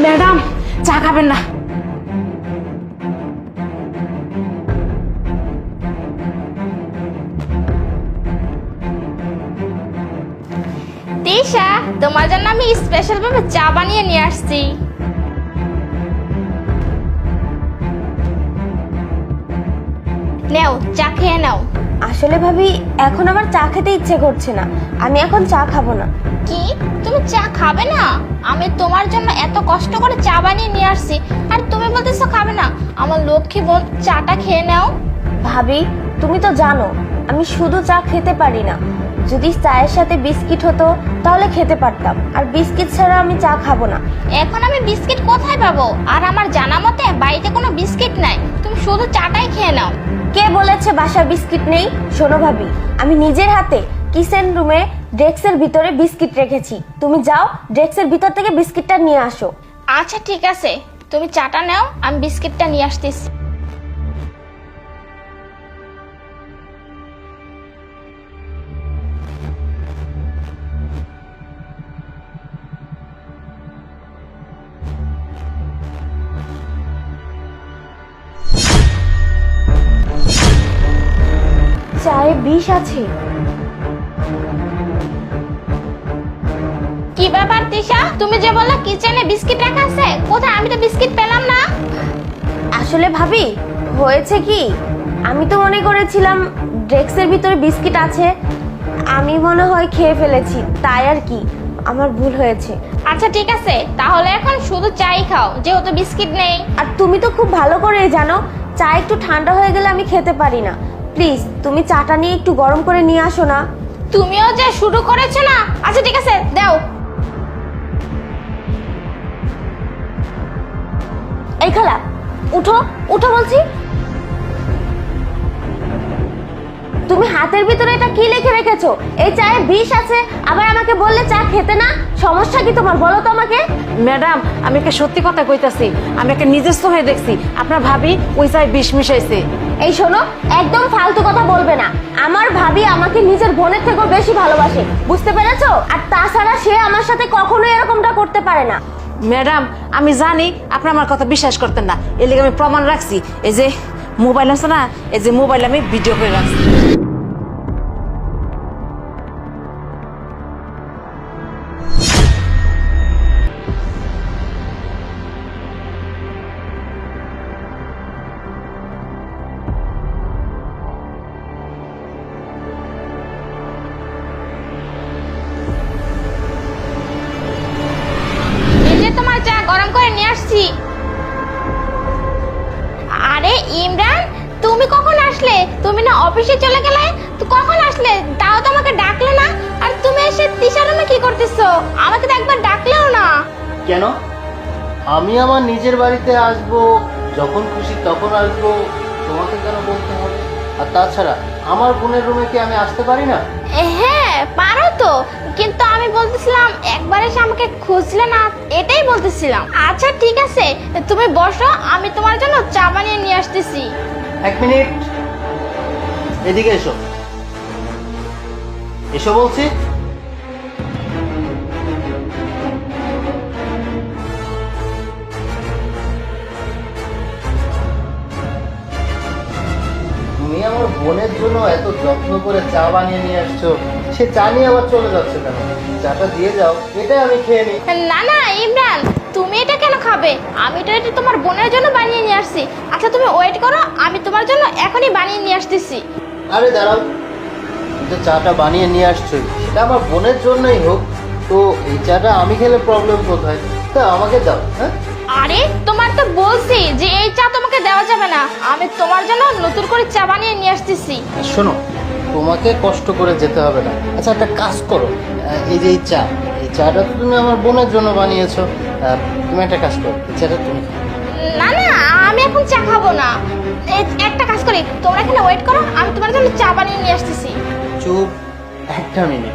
Madam চা খাবেন না? তিশা, তোমার জন্য আমি স্পেশাল ভাবে চা বানিয়ে নিয়ে আসছি। নাও চা খেয়ে নাও। আসলে ভাবি এখন আমার চা খেতে ইচ্ছে করছে না, আমি এখন চা খাবো না। কি, তুমি চা খাবে না? আমি তোমার জন্য এত কষ্ট করে চা বানিয়ে নিয়ে আসছি আর তুমি বলতেছো খাবে না? আমার লক্ষ্মী বোন, চাটা খেয়ে নাও। ভাবি তুমি তো জানো আমি শুধু চা খেতে পারি না, যদি চায়ের সাথে বিস্কিট হতো তাহলে খেতে পারতাম, আর বিস্কিট ছাড়া আমি চা খাবো না। এখন আমি বিস্কিট কোথায় পাবো? আর আমার জানা মতে বাড়িতে কোনো বিস্কিট নাই, তুমি শুধু চাটাই খেয়ে নাও। কে বলেছে বাসায় বিস্কিট নেই? শোনো ভাবি, আমি নিজের হাতে কিচেন রুমে ডেস্কের ভিতরে বিস্কিট রেখেছি, তুমি যাও ডেস্কের ভিতর থেকে বিস্কিটটা নিয়ে আসো। আচ্ছা ঠিক আছে, তুমি চাটা নাও, আমি বিস্কিটটা নিয়ে আসতেছি। চায়ে বিষ আছে? কি ব্যাপার তিশা, তুমি যে বললে কিচেনে বিস্কিট রাখা আছে, কোথায়? আমি তো বিস্কিট পেলাম না। আসলে ভাবি হয়েছে কি, আমি তো মনে করেছিলাম ডেস্কের ভিতরে বিস্কিট আছে, আমি মনে হয় খেয়ে ফেলেছি, তাই আর কি, আমার ভুল হয়েছে। আচ্ছা ঠিক আছে, তাহলে এখন শুধু চাই খাও, যেহেতু বিস্কিট নেই। আর তুমি তো খুব ভালো করেই জানো চা একটু ঠান্ডা হয়ে গেলে আমি খেতে পারি না, প্লিজ তুমি চাটা নিয়ে একটু গরম করে নিয়ে আসো না। তুমিও যে শুরু করেছো না। আচ্ছা ঠিক আছে, দাও। এই খালা, উঠো উঠো বলছি। তুমি হাতের ভিতরে এটা কি লিখে রেখেছো? এই চায়ে বিষ আছে, আবার আমাকে বললে চা খেতে না, সমস্যা কি তোমার বলো তো আমাকে। ম্যাডাম আমি একটা সত্যি কথা কইতাছি, আমি একটা নিজস্ব হয়ে দেখছি আপনার ভাবি ওই চায় বিষ মিশাইছে। এই শোনো, একদম ফালতু কথা বলবে না, আমার ভাবি আমাকে নিজের বোনের থেকেও বেশি ভালোবাসে, বুঝতে পেরেছো? আর তাছাড়া সে আমার সাথে কখনোই এরকমটা করতে পারে না। ম্যাডাম আমি জানি আপনি আমার কথা বিশ্বাস করতেন না, এর লিগে আমি প্রমাণ রাখছি, এই যে মোবাইল আছে না, এই যে মোবাইল আমি ভিডিও করে রাখছি। এই যে তোমার চা গরম করে নিয়ে আসছি। আরে ইমরান, তুমি কখন আসলে? তুমি না অফিসে চলে গেলে, তো কখন আসলে? তাও তো আমাকে ডাকলে না। আর তুমি এসে তিশার রুমে কি করতেছো? আমাকে তো একবার ডাকলেও না। কেন? আমি আমার নিজের বাড়িতে আসবো, যখন খুশি তখন আসবো, তোমাকে কেন বলতে হবে? আর তাছাড়া আমার বোনের রুমে কি আমি আসতে পারি না? হ্যাঁ পারো তো, কিন্তু আমি বলতেছিলাম একবার এসে আমাকে খুঁজলে না, এটাই বলতেছিলাম। আচ্ছা ঠিক আছে, তুমি বসো, আমি তোমার জন্য চা বানিয়ে নিয়ে আসতেছি। এক মিনিট, এদিকে এসো। এসো বলছি। তুমি আমার বোনের জন্য এত যত্ন করে চা বানিয়ে নিয়ে আসছো, সে চা নিয়ে আবার চলে যাচ্ছে কেন? চাটা দিয়ে যাও, এটাই আমি খেয়ে নিই। না না ইমরান, তুমি এটা কেন খাবে? আমি তো এটা তোমার বোনের জন্য বানিয়ে নিয়ে আসছি। আচ্ছা তুমি ওয়েট করো, আমি তোমার জন্য এখনই বানিয়ে নিয়ে আসতেছি। আরে দাঁড়াও, তুমি তো চাটা বানিয়ে নিয়ে আসছোই, সেটা আমার বোনের জন্যই হোক, তো এই চাটা আমি খেলে প্রবলেম কোথায়? তা আমাকে দাও। হ্যাঁ আরে তোমার তো বলছি যে এই চা তোমাকে দেওয়া যাবে না, আমি তোমার জন্য নতুন করে চা বানিয়ে নিয়ে আসতেছি। শোনো, তোমাকে কষ্ট করে যেতে হবে না। আচ্ছা একটা কাজ করো, এই যে এই চাটা তো তুমি আমার বোনের জন্য বানিয়েছো, তুমি একটা কাজ করো, এই চাটা তুমি খাও। না না, আমি এখন চা খাবো না। একটা কাজ করি, তোমরা এখানে ওয়েট করো, আমি তোমার জন্য চা বানিয়ে নিয়ে আসতেছি। চুপ, একটা মিনিট।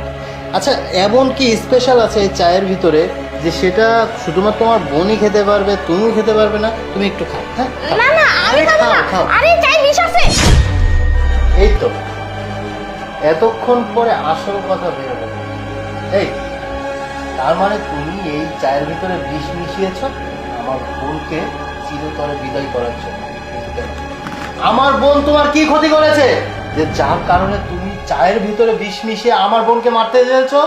আচ্ছা এমন কি স্পেশাল আছে এই চায়ের ভিতরে যে সেটা শুধুমাত্র তোমার বোনই খেতে পারবে, তুমিও খেতে পারবে না? তুমি একটু খাও। হ্যাঁ না না, আমি খাবো না। খাও। আরে চাই বিষ আছে। এই তো এতক্ষণ পরে আসল কথা বেরোবে। এই তার মানে তুমি এই চায়ের ভিতরে বিষ মিশিয়েছ আমার বোনকে চিরতরে বিদায় করার জন্য। কিন্তু কেন? আমার বোন তোমার কি ক্ষতি করেছে যে যার কারণে তুমি চায়ের ভিতরে বিষ মিশিয়ে আমার বোনকে মারতে চেয়েছো?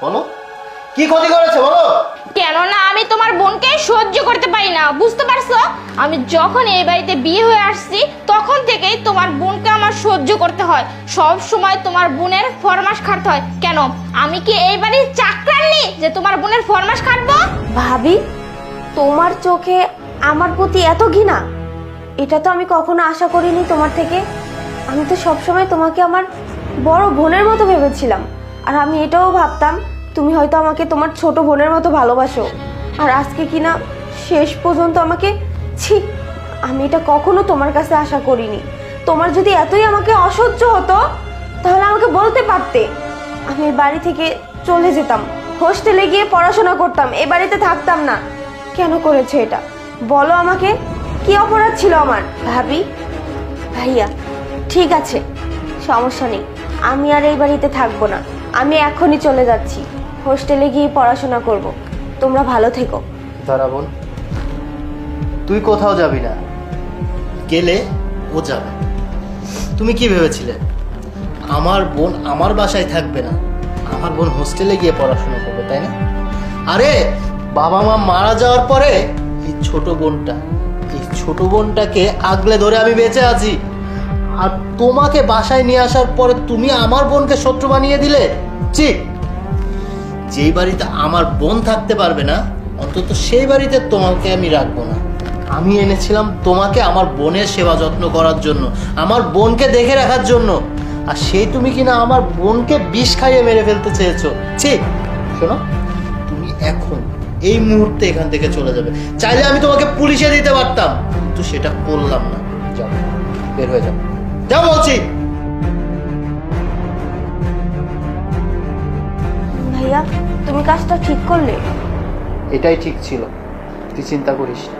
বলো, কি ক্ষতি করেছে বলো? কেননা আমি তোমার বোনকে সহ্য করতে পারি না, বুঝতে পারছো? আমি যখন এই বাড়িতে বিয়ে হয়ে আসছি তখন থেকেই তোমার বোনকে আমার সহ্য করতে হয়। সব সময় তোমার বোনের ফরমাস খাটতে হয়। কেন, আমি কি এই বাড়ির চাকরানি যে তোমার বোনের ফরমাস খাটবো? ভাবি, তোমার চোখে আমার প্রতি এত ঘৃণা, এটা তো আমি কখনো আশা করিনি তোমার থেকে। আমি তো সবসময় তোমাকে আমার বড় বোনের মতো ভেবেছিলাম, আর আমি এটাও ভাবতাম তুমি হয়তো আমাকে তোমার ছোট বোনের মতো ভালোবাসো। আর আজকে কিনা শেষ পর্যন্ত আমাকে, ছি, আমি এটা কখনো তোমার কাছে আশা করিনি। তোমার যদি এতই আমাকে অসহ্য হতো তাহলে আমাকে বলতে পারতে, আমি এই বাড়ি থেকে চলে যেতাম, হোস্টেলে গিয়ে পড়াশোনা করতাম, এ বাড়িতে থাকতাম না। কেন করেছো এটা বলো আমাকে, কি অপরাধ ছিল আমার? ভাবি, ভাইয়া, ঠিক আছে, সমস্যা নেই, আমি আর এই বাড়িতে থাকবো না, আমি এখনই চলে যাচ্ছি, হোস্টেলে গিয়ে পড়াশোনা করব। তোমরা ভালো থেকো। দাঁড়া বোন, তুই কোথাও যাবি না, গেলে ও যাবে। তুমি কি ভেবেছিলে আমার বোন আমার বাসায় থাকবে না, আমার বোন হোস্টেলে গিয়ে পড়াশোনা করবে, তাই না? আরে বাবা মা মারা যাওয়ার পরে এই ছোট বোনটাকে আগলে ধরে আমি বেঁচে আছি, আর তোমাকে বাসায় নিয়ে আসার পরে তুমি আমার বোনকে শত্রু বানিয়ে দিলে। ঠিক, যেই বাড়িতে আমার বোন থাকতে পারবে না অন্তত সেই বাড়িতে তোমাকে আমি রাখবো না। আমি এনেছিলাম তোমাকে আমার বোনের সেবা যত্ন করার জন্য, আমার বোনকে দেখে রাখার জন্য, আর সেই তুমি কিনা আমার বোনকে বিষ খাইয়ে মেরে ফেলতে চেয়েছো। ঠিক, শোনো, তুমি এখন এই মুহূর্তে এখান থেকে চলে যাবে। চাইলে আমি তোমাকে পুলিশে দিতে পারতাম, কিন্তু সেটা করলাম না। যাও, বের হয়ে যাও, যাও বলছি। ভাইয়া, তুমি কাজটা ঠিক করলে? এটাই ঠিক ছিল, তুই চিন্তা করিস না।